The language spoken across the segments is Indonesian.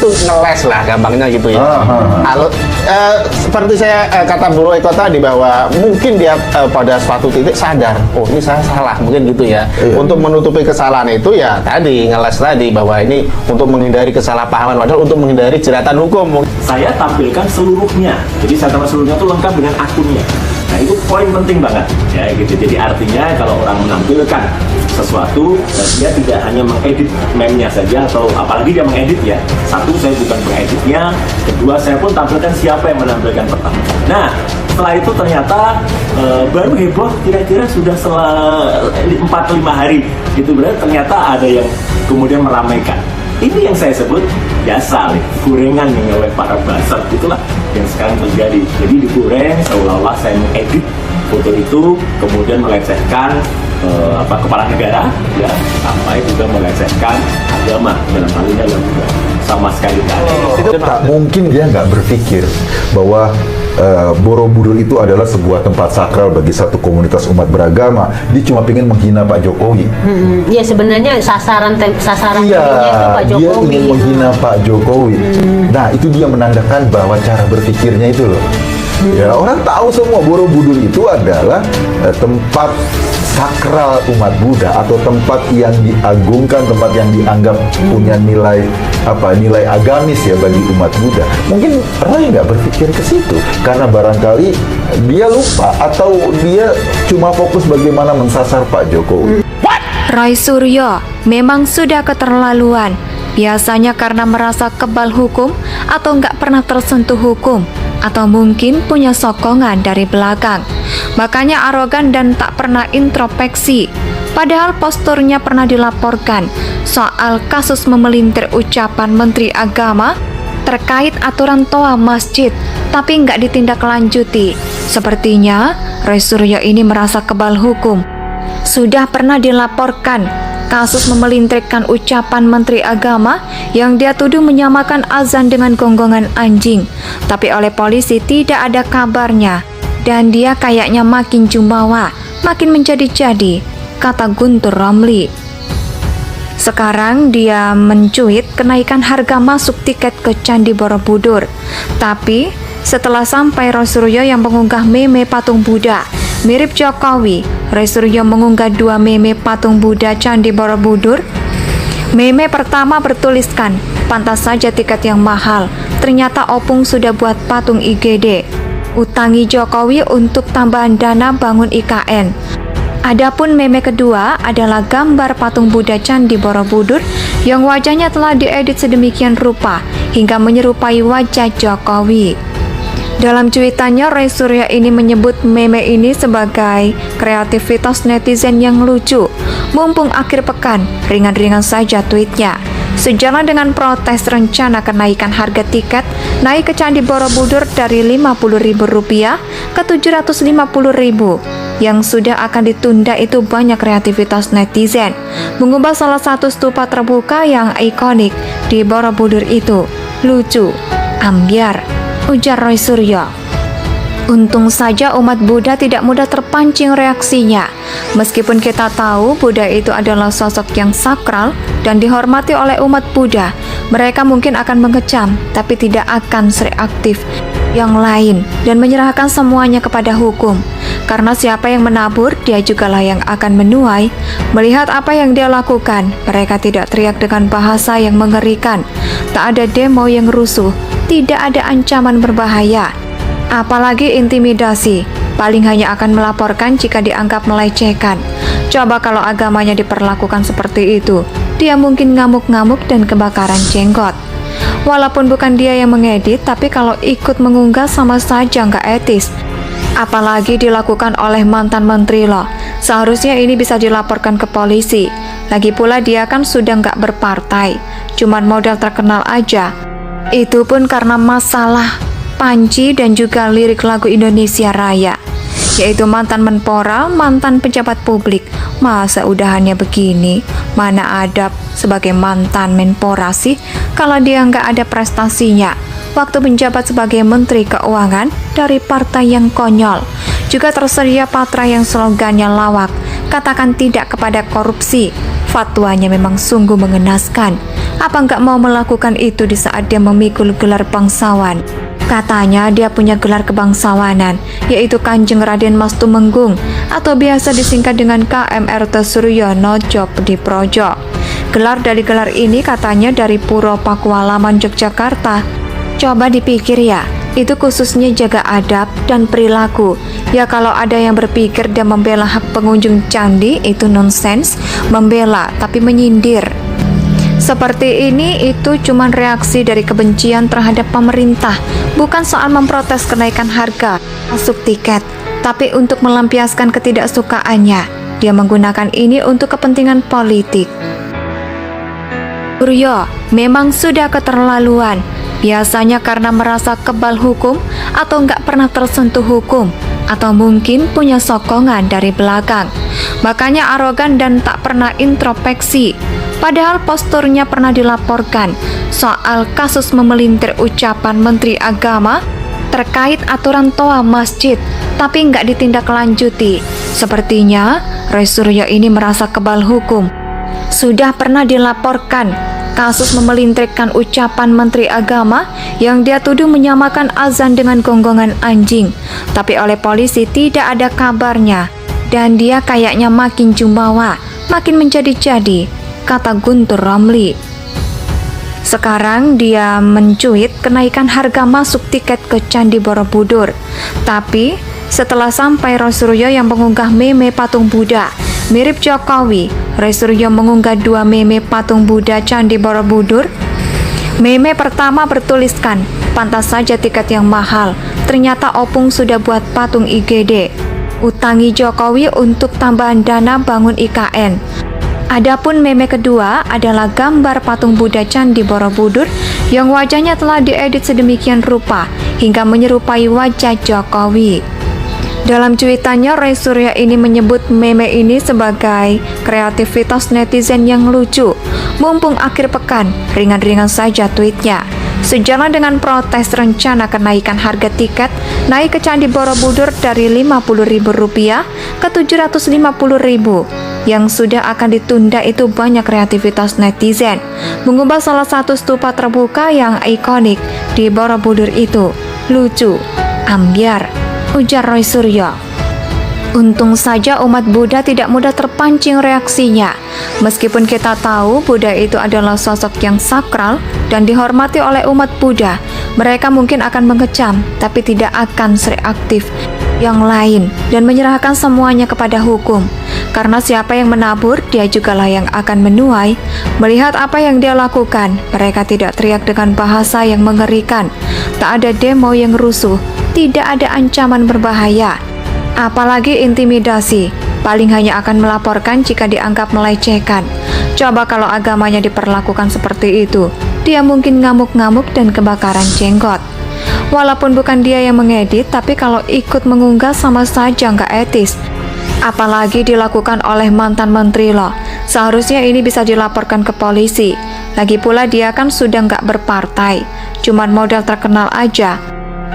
itu ngeles lah gampangnya gitu ya. Kalau seperti saya kata Bu Eko tadi bahwa mungkin dia pada suatu titik sadar, oh ini saya salah mungkin gitu ya. Untuk menutupi kesalahan itu ya tadi ngeles tadi bahwa ini untuk menghindari kesalahpahaman, padahal untuk menghindari jeratan hukum. Saya tampilkan seluruhnya, jadi saya tampilkan seluruhnya itu lengkap dengan akunnya. Nah itu poin penting banget ya gitu. Jadi artinya kalau orang menampilkan sesuatu dan dia tidak hanya mengedit meme-nya saja, atau apalagi dia mengedit ya. Satu, saya bukan pengeditnya. Kedua, saya pun tampilkan siapa yang menampilkan pertama. Nah setelah itu ternyata baru heboh kira-kira sudah 4-5 hari gitu, berarti ternyata ada yang kemudian meramaikan. Ini yang saya sebut biasa gorengan nih oleh para buzzer, itulah yang sekarang terjadi. Jadi digoreng seolah-olah saya mengedit foto itu, kemudian melecehkan kepala negara ya, sampai juga melecehkan agama dalam hal ini adalah sama sekali itu tak mungkin dia nggak berpikir bahwa Borobudur itu adalah sebuah tempat sakral bagi satu komunitas umat beragama. Dia cuma pengen menghina Pak Jokowi. Ya sebenarnya sasaran iya, itu Pak Jokowi. Dia ingin menghina Pak Jokowi. Nah itu dia menandakan bahwa cara berpikirnya itu loh. Ya orang tahu semua Borobudur itu adalah tempat sakral umat Buddha, atau tempat yang diagungkan, tempat yang dianggap punya nilai agamis ya bagi umat Buddha. Mungkin Roy nggak berpikir ke situ karena barangkali dia lupa atau dia cuma fokus bagaimana mensasar Pak Jokowi. Roy Suryo memang sudah keterlaluan, biasanya karena merasa kebal hukum atau nggak pernah tersentuh hukum, atau mungkin punya sokongan dari belakang. Makanya arogan dan tak pernah introspeksi. Padahal posturnya pernah dilaporkan soal kasus memelintir ucapan Menteri Agama terkait aturan toa masjid, tapi nggak ditindaklanjuti. Sepertinya Roy Suryo ini merasa kebal hukum. Sudah pernah dilaporkan kasus memelintirkan ucapan Menteri Agama yang dia tuduh menyamakan azan dengan gonggongan anjing, tapi oleh polisi tidak ada kabarnya, dan dia kayaknya makin jumawa, makin menjadi-jadi, kata Guntur Romli. Sekarang dia mencuit kenaikan harga masuk tiket ke Candi Borobudur. Tapi setelah sampai, Roy Suryo yang mengunggah meme patung Buddha mirip Jokowi. Roy Suryo mengunggah 2 meme patung Buddha Candi Borobudur. Meme pertama bertuliskan, pantas saja tiket yang mahal, ternyata Opung sudah buat patung IGD, utangi Jokowi untuk tambahan dana bangun IKN. Adapun meme kedua adalah gambar patung Buddha Candi Borobudur yang wajahnya telah diedit sedemikian rupa hingga menyerupai wajah Jokowi. Dalam cuitannya, Roy Suryo ini menyebut meme ini sebagai kreativitas netizen yang lucu. Mumpung akhir pekan, ringan-ringan saja tweetnya. Sejalan dengan protes rencana kenaikan harga tiket naik ke Candi Borobudur dari Rp50.000 ke Rp750.000 yang sudah akan ditunda, itu banyak kreativitas netizen mengubah salah satu stupa terbuka yang ikonik di Borobudur itu. Lucu, ambiar, ujar Roy Suryo. Untung saja umat Buddha tidak mudah terpancing reaksinya. Meskipun kita tahu Buddha itu adalah sosok yang sakral dan dihormati oleh umat Buddha, mereka mungkin akan mengecam, tapi tidak akan sereaktif yang lain dan menyerahkan semuanya kepada hukum. Karena siapa yang menabur, dia jugalah yang akan menuai. Melihat apa yang dia lakukan, mereka tidak teriak dengan bahasa yang mengerikan. Tak ada demo yang rusuh, tidak ada ancaman berbahaya, apalagi intimidasi. Paling hanya akan melaporkan jika dianggap melecehkan. Coba kalau agamanya diperlakukan seperti itu, dia mungkin ngamuk-ngamuk dan kebakaran jenggot. Walaupun bukan dia yang mengedit, tapi kalau ikut mengunggah sama saja nggak etis. Apalagi dilakukan oleh mantan menteri loh. Seharusnya ini bisa dilaporkan ke polisi. Lagi pula dia kan sudah nggak berpartai, cuman modal terkenal aja. Itu pun karena masalah panci dan juga lirik lagu Indonesia Raya, yaitu mantan menpora, mantan pejabat publik. Masa udahannya begini? Mana adab sebagai mantan menpora sih kalau dia nggak ada prestasinya waktu menjabat sebagai Menteri Keuangan dari partai yang konyol. Juga tersedia patra yang slogannya lawak, katakan tidak kepada korupsi. Fatwanya memang sungguh mengenaskan. Apa nggak mau melakukan itu di saat dia memikul gelar bangsawan? Katanya dia punya gelar kebangsawanan, yaitu Kanjeng Raden Mas Tumenggung atau biasa disingkat dengan KMRT Suryono Job di Projo. Gelar dari gelar ini katanya dari Puro Pakualaman Yogyakarta. Coba dipikir ya, itu khususnya jaga adab dan perilaku. Ya kalau ada yang berpikir dia membela hak pengunjung candi, itu nonsens. Membela tapi menyindir seperti ini itu cuma reaksi dari kebencian terhadap pemerintah, bukan soal memprotes kenaikan harga masuk tiket, tapi untuk melampiaskan ketidaksukaannya. Dia menggunakan ini untuk kepentingan politik. Suryo memang sudah keterlaluan, biasanya karena merasa kebal hukum atau nggak pernah tersentuh hukum, atau mungkin punya sokongan dari belakang. Makanya arogan dan tak pernah introspeksi. Padahal posturnya pernah dilaporkan soal kasus memelintir ucapan Menteri Agama terkait aturan toa masjid, tapi nggak ditindaklanjuti. Sepertinya Roy Suryo ini merasa kebal hukum. Sudah pernah dilaporkan kasus memelintirkan ucapan Menteri Agama yang dia tuduh menyamakan azan dengan gonggongan anjing, tapi oleh polisi tidak ada kabarnya, dan dia kayaknya makin jumawa, makin menjadi-jadi, kata Guntur Romli. Sekarang dia mencuit kenaikan harga masuk tiket ke Candi Borobudur. Tapi setelah sampai Roy Suryo yang mengunggah meme patung Buddha mirip Jokowi, Roy Suryo mengunggah 2 meme patung Buddha Candi Borobudur. Meme pertama bertuliskan, pantas saja tiket yang mahal, ternyata Opung sudah buat patung IGD. Utangi Jokowi untuk tambahan dana bangun IKN. Adapun meme kedua adalah gambar patung Buddha Candi Borobudur yang wajahnya telah diedit sedemikian rupa hingga menyerupai wajah Jokowi. Dalam cuitannya, Roy Suryo ini menyebut meme ini sebagai kreativitas netizen yang lucu. Mumpung akhir pekan, ringan-ringan saja tweetnya. Sejalan dengan protes rencana kenaikan harga tiket naik ke Candi Borobudur dari Rp50.000 ke Rp750.000 yang sudah akan ditunda, itu banyak kreativitas netizen mengubah salah satu stupa terbuka yang ikonik di Borobudur itu. Lucu, ambyar, ujar Roy Suryo. Untung saja umat Buddha tidak mudah terpancing reaksinya. Meskipun kita tahu Buddha itu adalah sosok yang sakral dan dihormati oleh umat Buddha, mereka mungkin akan mengecam, tapi tidak akan sereaktif yang lain dan menyerahkan semuanya kepada hukum. Karena siapa yang menabur, dia jugalah yang akan menuai. Melihat apa yang dia lakukan, mereka tidak teriak dengan bahasa yang mengerikan. Tak ada demo yang rusuh, tidak ada ancaman berbahaya, apalagi intimidasi. Paling hanya akan melaporkan jika dianggap melecehkan. Coba kalau agamanya diperlakukan seperti itu, dia mungkin ngamuk-ngamuk dan kebakaran jenggot. Walaupun bukan dia yang mengedit, tapi kalau ikut mengunggah sama saja nggak etis. Apalagi dilakukan oleh mantan menteri loh. Seharusnya ini bisa dilaporkan ke polisi. Lagi pula dia kan sudah nggak berpartai, cuman modal terkenal aja.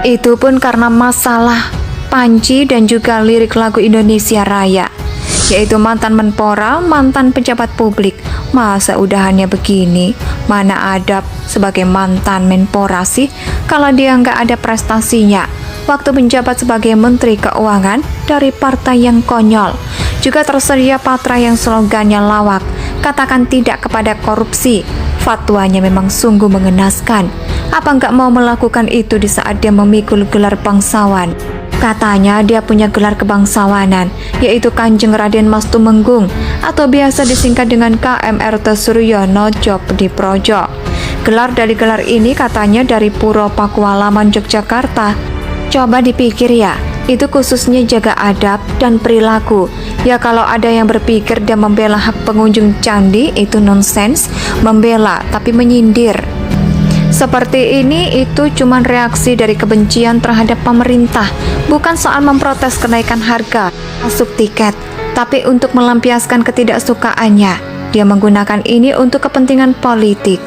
Itu pun karena masalah panci dan juga lirik lagu Indonesia Raya, yaitu mantan menpora, mantan pejabat publik. Masa udahannya begini? Mana adab sebagai mantan menpora sih kalau dia nggak ada prestasinya waktu menjabat sebagai Menteri Keuangan dari partai yang konyol. Juga tersedia patra yang slogannya lawak, katakan tidak kepada korupsi. Fatwanya memang sungguh mengenaskan. Apa nggak mau melakukan itu di saat dia memikul gelar bangsawan? Katanya dia punya gelar kebangsawanan, yaitu Kanjeng Raden Mas Tumenggung atau biasa disingkat dengan KMRT Suryono Job di Projo. Gelar dari gelar ini katanya dari Puro Pakualaman Yogyakarta. Coba dipikir ya, itu khususnya jaga adab dan perilaku. Ya kalau ada yang berpikir dia membela hak pengunjung candi, itu nonsens. Membela tapi menyindir seperti ini itu cuma reaksi dari kebencian terhadap pemerintah, bukan soal memprotes kenaikan harga masuk tiket, tapi untuk melampiaskan ketidaksukaannya. Dia menggunakan ini untuk kepentingan politik.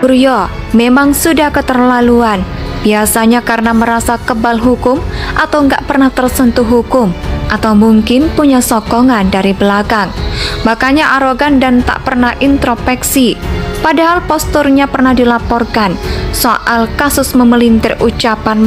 Suryo memang sudah keterlaluan, biasanya karena merasa kebal hukum atau nggak pernah tersentuh hukum, atau mungkin punya sokongan dari belakang. Makanya arogan dan tak pernah introspeksi. Padahal posturnya pernah dilaporkan soal kasus memelintir ucapan